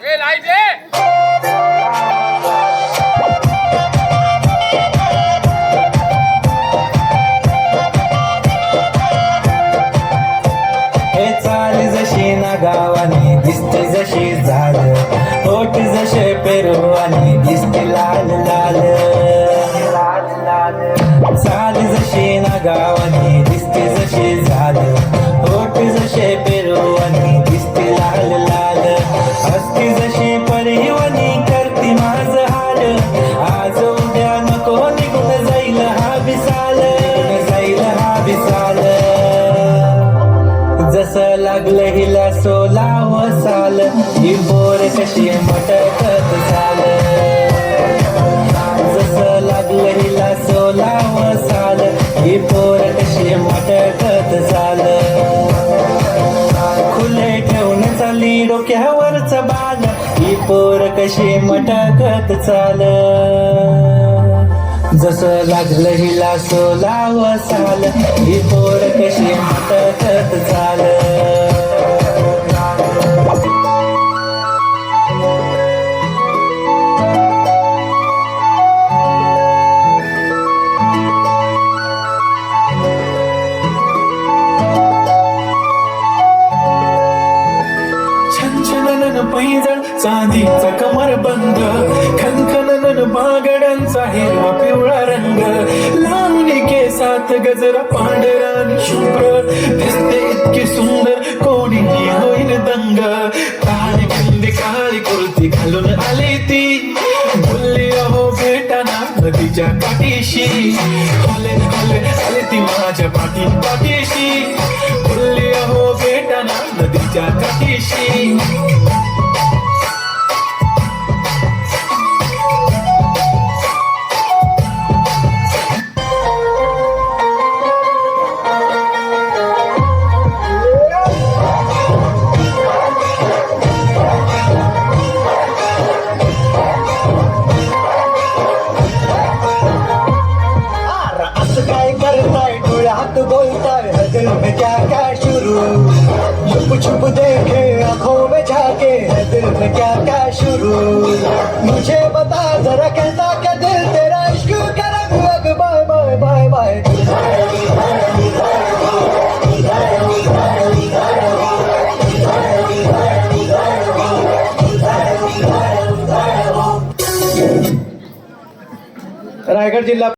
ए light आहे. हे चाल जशी ना गावाने दिसते जशी झाड, ओठ जसे पेरू आणि दिसते लाल लाल लाल लाल. चाल जशी ना गावाने दिसते जशी झाड, ओठ जसे पेरू आणि दिसते लाल लाल. हसती जशी परिवनी करती माझ हाल, आज उद्या नको निघून जाईल हा विसाल, जाईल हा विसाल. जसं लागलं हिला सोलाव साल, ही बोर कशी मटकत चाल. जसं लागलं हिला सोलाव साल, ही बोर कशी मटकत चाल. खुले ठेवून चाली डोक्यावरच बाल, ही पोर कशी मटकत चाल. जसं लागलं हिला सोलाव साल, ही पोर कशी मटकत चाल. छनछनन पैंजण चांदीचा कमर बंद, खनखनन बागड्यांचा हिरवा पिवळा रंग. लावणी केसात गजरा पांढरा आणि शुभ्र, दिसते इतकी सुंदर कोणीही होईल दंग. काळी खंदी काळी कुर्ती घालून आली ती, बोलली अहो भेटाना नदीच्या काठीशी. हले हले आले ती माझ्या पाठीशी, बोलली अहो भेटाना नदीच्या काठीशी. काय करताय डोळ्यात बोलताय, दिल में क्या क्या शुरू. छुप छुप देखे आंखों में झाके, दिल में क्या क्या शुरू. मुझे बता जरा कहता क्या दिल तेरा इश्क का रंग लग. Bye bye bye bye. Raigad जिल्हा